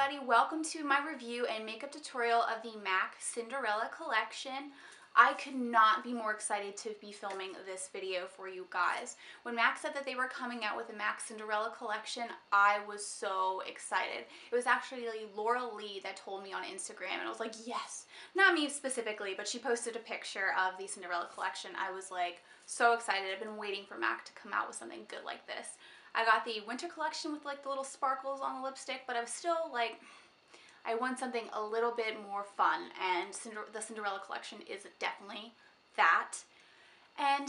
everybody, welcome to my review and makeup tutorial of the Mac Cinderella Collection. I could not be more excited to be filming this video for you guys. When Mac said that they were coming out with the Mac Cinderella Collection, I was so excited. It was actually Laura Lee that told me on Instagram, and I was like, yes! Not me specifically, but she posted a picture of the Cinderella Collection. I was like so excited. I've been waiting for Mac to come out with something good like this. I got the winter collection with like the little sparkles on the lipstick, but I was still like, I want something a little bit more fun, and the Cinderella collection is definitely that. And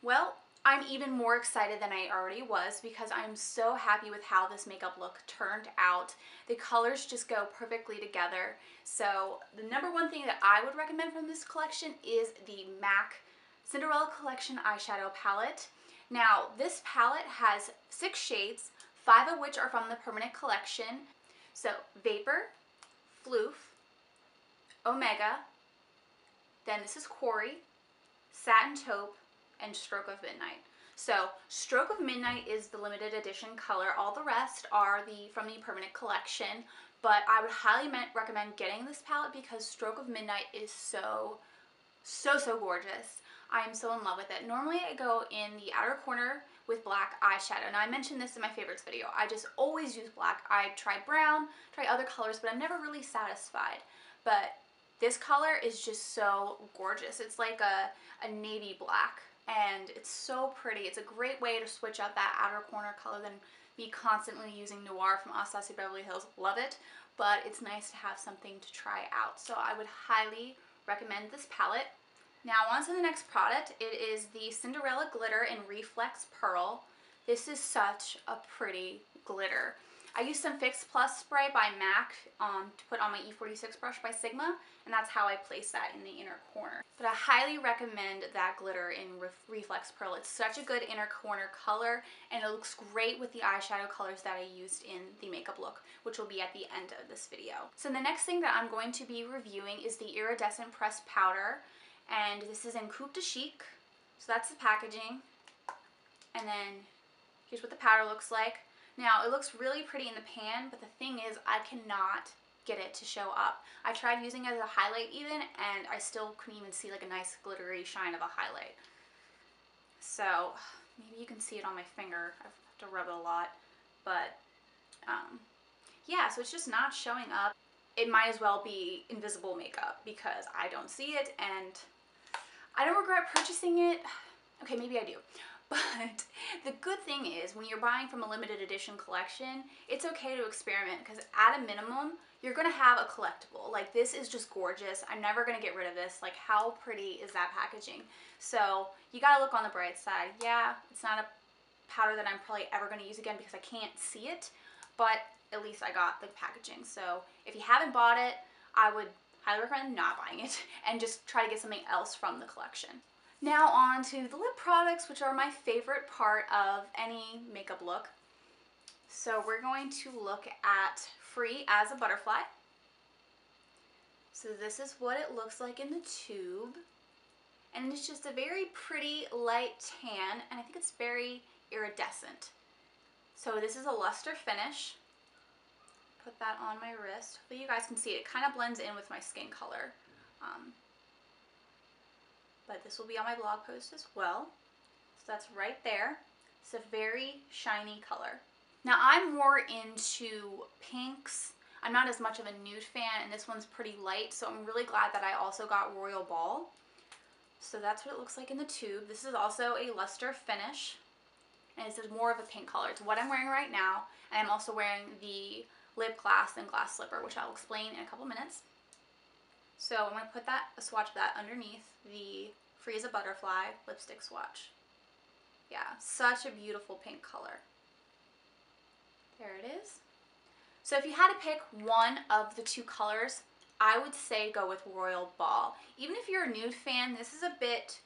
well, I'm even more excited than I already was because I'm so happy with how this makeup look turned out. The colors just go perfectly together. So the number one thing that I would recommend from this collection is the MAC Cinderella Collection eyeshadow palette. Now, this palette has 6 shades, 5 of which are from the permanent collection. So, Vapor, Floof, Omega, then this is Quarry, Satin Taupe, and Stroke of Midnight. So, Stroke of Midnight is the limited edition color. All the rest are from the permanent collection, but I would highly recommend getting this palette because Stroke of Midnight is so gorgeous. I am so in love with it. Normally I go in the outer corner with black eyeshadow. Now I mentioned this in my favorites video. I just always use black. I try brown, try other colors, but I'm never really satisfied. But this color is just so gorgeous. It's like a navy black, and it's so pretty. It's a great way to switch up that outer corner color than me constantly using Noir from Anastasia Beverly Hills. Love it, but it's nice to have something to try out. So I would highly recommend this palette. Now on to the next product. It is the Cinderella Glitter in Reflex Pearl. This is such a pretty glitter. I used some Fix Plus spray by MAC to put on my E46 brush by Sigma, and that's how I place that in the inner corner. But I highly recommend that glitter in Reflex Pearl. It's such a good inner corner color, and it looks great with the eyeshadow colors that I used in the makeup look, which will be at the end of this video. So the next thing that I'm going to be reviewing is the Iridescent Pressed Powder. And this is in Coupe de Chic. So that's the packaging. And then here's what the powder looks like. Now it looks really pretty in the pan, but the thing is I cannot get it to show up. I tried using it as a highlight even, and I still couldn't even see like a nice glittery shine of a highlight. So maybe you can see it on my finger. I have to rub it a lot. But yeah, so it's just not showing up. It might as well be invisible makeup because I don't see it, and I don't regret purchasing it. Okay, maybe I do. But the good thing is when you're buying from a limited edition collection, it's okay to experiment because at a minimum, you're going to have a collectible. Like, this is just gorgeous. I'm never going to get rid of this. Like, how pretty is that packaging? So you got to look on the bright side. Yeah, it's not a powder that I'm probably ever going to use again because I can't see it, but at least I got the packaging. So if you haven't bought it, I would highly recommend not buying it and just try to get something else from the collection. Now on to the lip products, which are my favorite part of any makeup look. So we're going to look at Free as a Butterfly. So this is what it looks like in the tube. And it's just a very pretty light tan, and I think it's very iridescent. So this is a luster finish. Put that on my wrist. But you guys can see it kind of blends in with my skin color. But this will be on my blog post as well. So that's right there. It's a very shiny color. Now I'm more into pinks. I'm not as much of a nude fan, and this one's pretty light, so I'm really glad that I also got Royal Ball. So that's what it looks like in the tube. This is also a luster finish, and this is more of a pink color. It's what I'm wearing right now, and I'm also wearing the Lipglass and glass slipper, which I'll explain in a couple minutes. So I'm going to put a swatch of that underneath the Free as a Butterfly lipstick swatch. Yeah, such a beautiful pink color. There it is. So if you had to pick one of the two colors, I would say go with Royal Ball. Even if you're a nude fan, this is a bit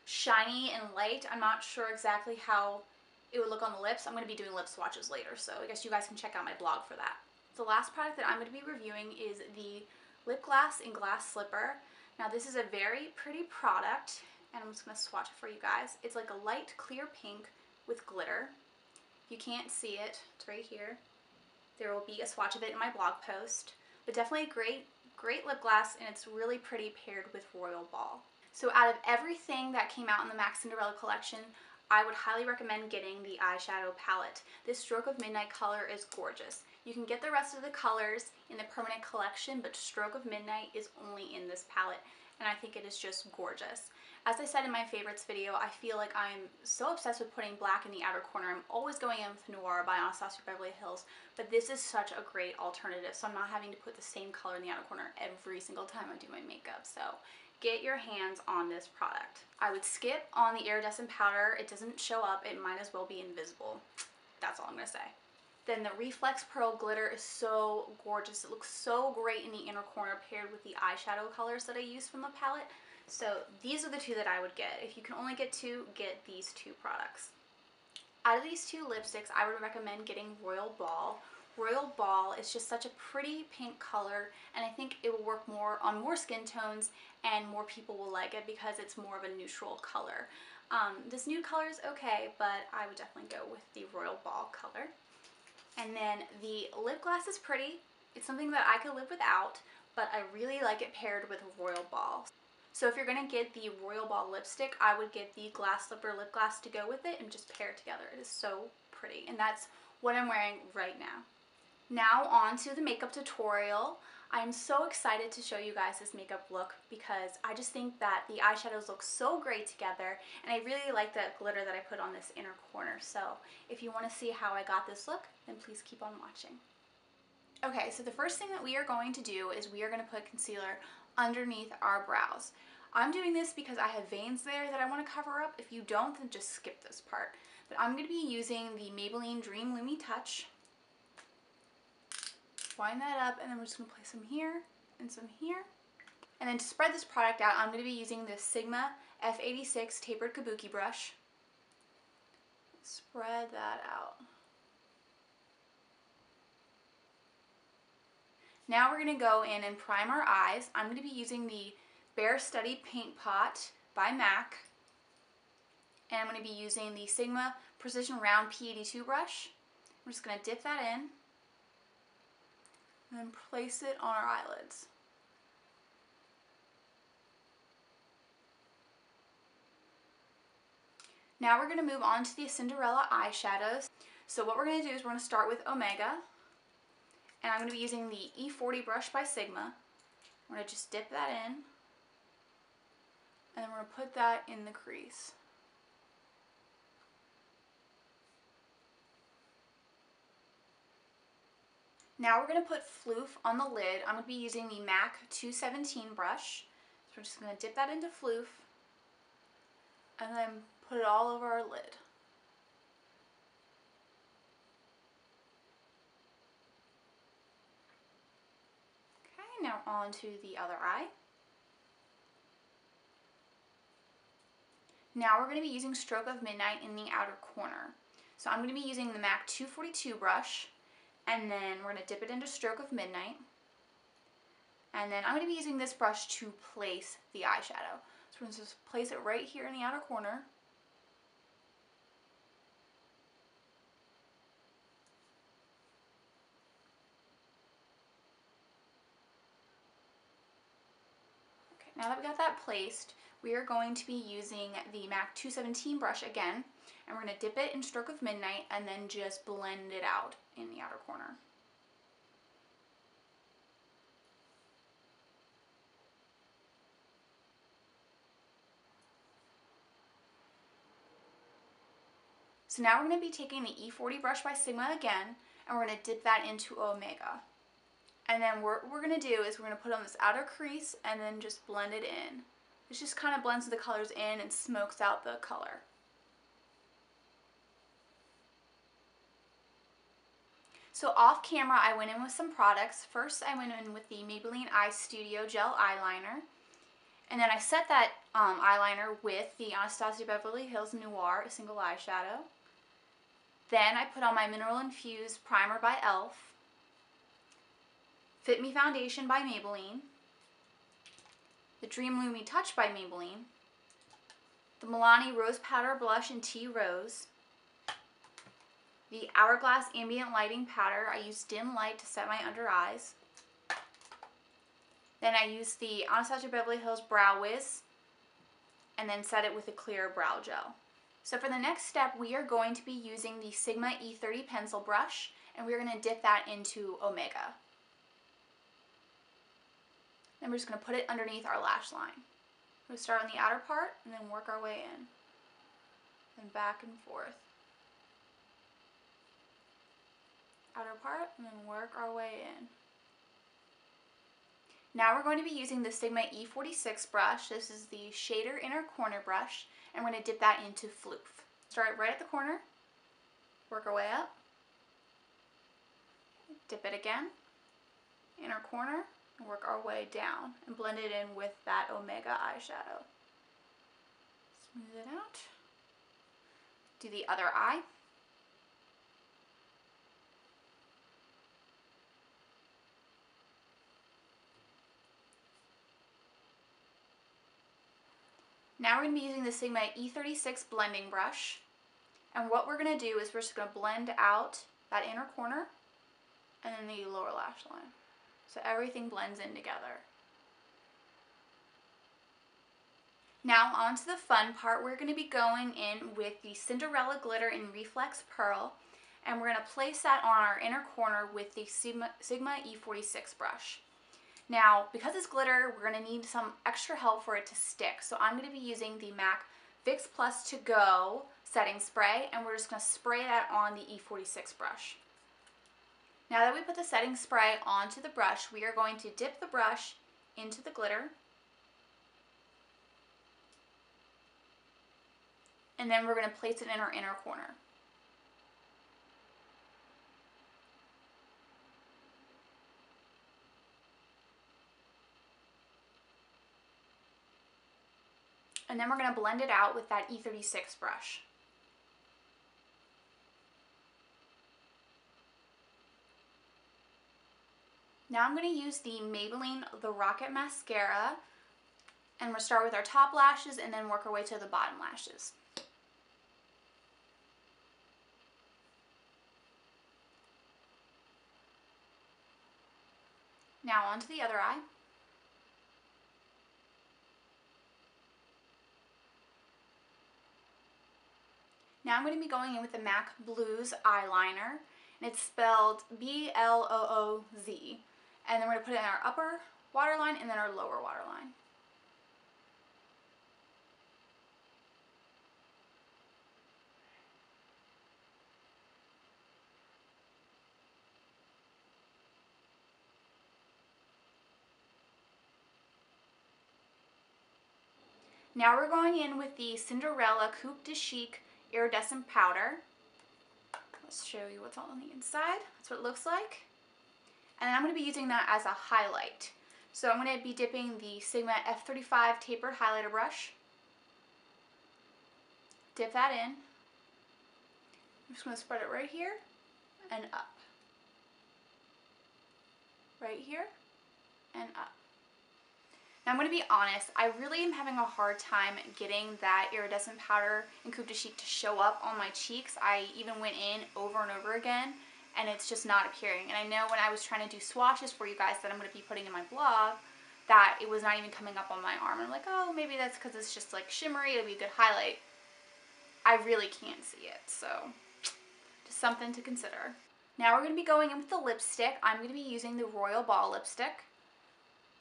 shiny and light. I'm not sure exactly how it would look on the lips. I'm going to be doing lip swatches later, so I guess you guys can check out my blog for that. The last product that I'm going to be reviewing is the Lipglass in Glass Slipper. Now this is a very pretty product, and I'm just going to swatch it for you guys. It's like a light clear pink with glitter. You can't see it. It's right here. There will be a swatch of it in my blog post. But definitely a great lip gloss, and it's really pretty paired with Royal Ball. So out of everything that came out in the Mac Cinderella collection, I would highly recommend getting the eyeshadow palette. This Stroke of Midnight color is gorgeous. You can get the rest of the colors in the permanent collection, but Stroke of Midnight is only in this palette, and I think it is just gorgeous. As I said in my favorites video, I feel like I'm so obsessed with putting black in the outer corner. I'm always going in with Noir by Anastasia Beverly Hills, but this is such a great alternative, so I'm not having to put the same color in the outer corner every single time I do my makeup. So get your hands on this product. I would skip on the iridescent powder. It doesn't show up. It might as well be invisible. That's all I'm going to say. Then the Reflex Pearl Glitter is so gorgeous. It looks so great in the inner corner paired with the eyeshadow colors that I used from the palette. So these are the two that I would get. If you can only get two, get these two products. Out of these two lipsticks, I would recommend getting Royal Ball. Royal Ball is just such a pretty pink color, and I think it will work more on more skin tones, and more people will like it because it's more of a neutral color. This nude color is okay, but I would definitely go with the Royal Ball color. And then the lip gloss is pretty. It's something that I could live without, but I really like it paired with Royal Ball. So if you're going to get the Royal Ball lipstick, I would get the Glass Slipper lip gloss to go with it and just pair it together. It is so pretty, and that's what I'm wearing right now. Now on to the makeup tutorial. I'm so excited to show you guys this makeup look because I just think that the eyeshadows look so great together, and I really like the glitter that I put on this inner corner. So if you want to see how I got this look, then please keep on watching. Okay, so the first thing that we are going to do is we are going to put concealer underneath our brows. I'm doing this because I have veins there that I want to cover up. If you don't, then just skip this part. But I'm going to be using the Maybelline Dream Lumi Touch. Wind that up, and then we're just going to place some here and some here. And then to spread this product out, I'm going to be using this Sigma F86 tapered kabuki brush. Spread that out. Now we're going to go in and prime our eyes. I'm going to be using the Bare Study Paint Pot by MAC. And I'm going to be using the Sigma Precision Round P82 brush. I'm just going to dip that in and then place it on our eyelids. Now we're going to move on to the Cinderella eyeshadows. So what we're going to do is we're going to start with Omega. And I'm going to be using the E40 brush by Sigma. I'm going to just dip that in. And then we're going to put that in the crease. Now we're going to put floof on the lid. I'm going to be using the MAC 217 brush. So we're just going to dip that into floof. And then put it all over our lid. Now on to the other eye. Now we're going to be using Stroke of Midnight in the outer corner. So I'm going to be using the MAC 242 brush, and then we're going to dip it into Stroke of Midnight. And then I'm going to be using this brush to place the eyeshadow. So we're going to just place it right here in the outer corner. Now that we got that placed, we are going to be using the MAC 217 brush again, and we're going to dip it in Stroke of Midnight and then just blend it out in the outer corner. So now we're going to be taking the E40 brush by Sigma again, and we're going to dip that into Omega. And then what we're going to do is we're going to put on this outer crease and then just blend it in. It just kind of blends the colors in and smokes out the color. So off camera, I went in with some products. First, I went in with the Maybelline Eye Studio Gel Eyeliner. And then I set that eyeliner with the Anastasia Beverly Hills Noir, a single eyeshadow. Then I put on my Mineral Infused Primer by e.l.f. Fit Me Foundation by Maybelline, the Dream Lumi Touch by Maybelline, the Milani Rose Powder Blush in Tea Rose, the Hourglass Ambient Lighting Powder. I use dim light to set my under eyes. Then I use the Anastasia Beverly Hills Brow Wiz and then set it with a clear brow gel. So for the next step, we are going to be using the Sigma E30 pencil brush, and we're going to dip that into Omega. Then we're just going to put it underneath our lash line. We'll start on the outer part and then work our way in. And back and forth. Outer part and then work our way in. Now we're going to be using the Sigma E46 brush. This is the shader inner corner brush, and we're going to dip that into Floof. Start right at the corner, work our way up, dip it again, inner corner, and work our way down and blend it in with that Omega eyeshadow. Smooth it out. Do the other eye. Now we're going to be using the Sigma E36 blending brush, and what we're going to do is we're just going to blend out that inner corner and then the lower lash line, so everything blends in together. Now on to the fun part. We're going to be going in with the Cinderella Glitter in Reflex Pearl, and we're going to place that on our inner corner with the Sigma E46 brush. Now, because it's glitter, we're going to need some extra help for it to stick. So I'm going to be using the MAC Fix Plus To Go setting spray, and we're just going to spray that on the E46 brush. Now that we put the setting spray onto the brush, we are going to dip the brush into the glitter. And then we're going to place it in our inner corner. And then we're going to blend it out with that E36 brush. Now I'm going to use the Maybelline The Rocket Mascara, and we'll start with our top lashes and then work our way to the bottom lashes. Now on to the other eye. Now I'm going to be going in with the MAC Blues eyeliner, and it's spelled B-L-O-O-Z. And then we're going to put it in our upper waterline and then our lower waterline. Now we're going in with the Cinderella Coupe de Chic Iridescent Powder. Let's show you what's on the inside. That's what it looks like. And then I'm going to be using that as a highlight. So I'm going to be dipping the Sigma F35 tapered highlighter brush. Dip that in. I'm just going to spread it right here and up. Right here and up. Now I'm going to be honest, I really am having a hard time getting that iridescent powder in Coupe de Chic to show up on my cheeks. I even went in over and over again, and it's just not appearing. And I know when I was trying to do swatches for you guys that I'm going to be putting in my blog, that it was not even coming up on my arm. I'm like, oh, maybe that's because it's just like shimmery, it'll be a good highlight. I really can't see it, so just something to consider. Now we're going to be going in with the lipstick. I'm going to be using the Royal Ball lipstick.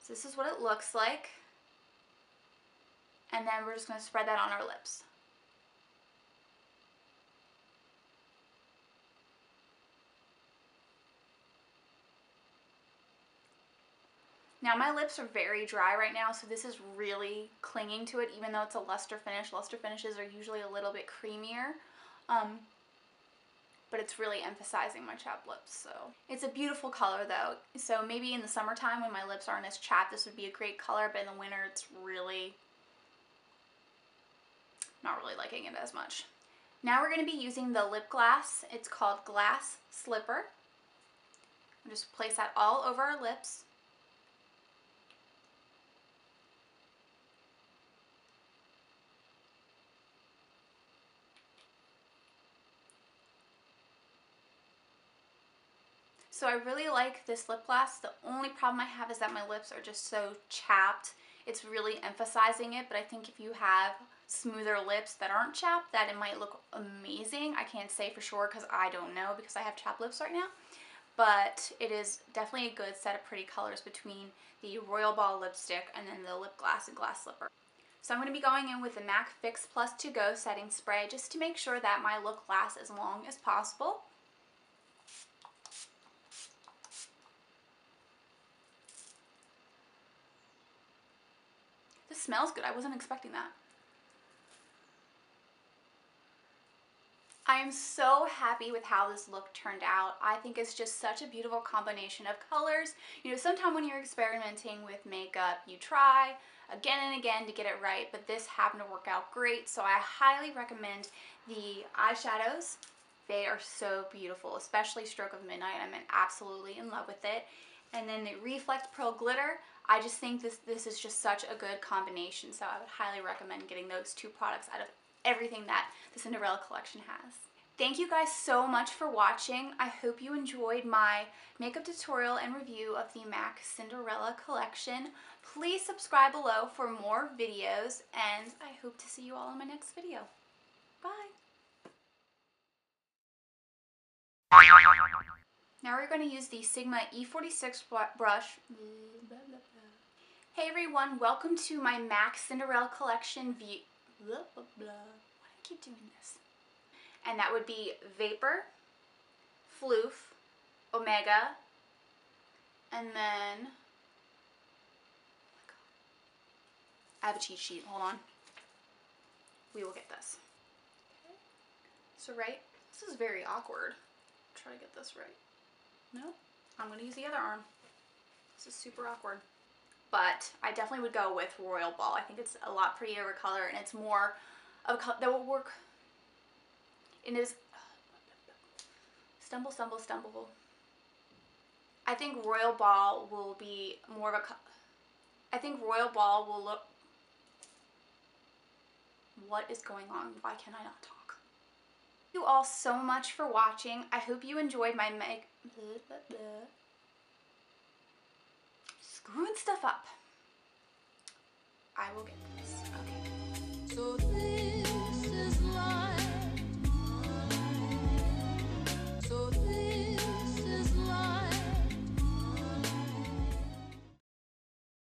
So this is what it looks like. And then we're just going to spread that on our lips. Now my lips are very dry right now, so this is really clinging to it, even though it's a luster finish. Luster finishes are usually a little bit creamier. But it's really emphasizing my chapped lips. So it's a beautiful color though. So maybe in the summertime when my lips aren't as chapped, this would be a great color, but in the winter it's really not really liking it as much. Now we're going to be using the lip glass. It's called Glass Slipper. I'll just place that all over our lips. So I really like this lip gloss. The only problem I have is that my lips are just so chapped. It's really emphasizing it, but I think if you have smoother lips that aren't chapped, that it might look amazing. I can't say for sure because I don't know, because I have chapped lips right now. But it is definitely a good set of pretty colors between the Royal Ball lipstick and then the lip gloss and glass slipper. So I'm going to be going in with the MAC Fix Plus To Go setting spray just to make sure that my look lasts as long as possible. This smells good. I wasn't expecting that. I am so happy with how this look turned out. I think it's just such a beautiful combination of colors. You know, sometimes when you're experimenting with makeup, you try again and again to get it right, but this happened to work out great, so I highly recommend the eyeshadows. They are so beautiful, especially Stroke of Midnight. I'm absolutely in love with it. And then the Reflect Pearl Glitter. I just think this is just such a good combination, so I would highly recommend getting those two products out of everything that the Cinderella collection has. Thank you guys so much for watching. I hope you enjoyed my makeup tutorial and review of the MAC Cinderella collection. Please subscribe below for more videos, and I hope to see you all in my next video. Bye! Now we're going to use the Sigma E46 brush. Hey everyone, welcome to my MAC Cinderella collection view. Why do I keep doing this? And that would be Vapor, Floof, Omega, and then, oh my god, I have a cheat sheet, hold on. We will get this. Okay. So this is very awkward. Try to get this right. No, I'm gonna use the other arm. This is super awkward. But I definitely would go with Royal Ball. I think it's a lot prettier of a color, and it's more of a color that will work. It is stumble. I think Royal Ball will be more of a I think Royal Ball will look. What is going on? Why can I not talk? Thank you all so much for watching. I hope you enjoyed my screwing stuff up. I will get this. Okay. So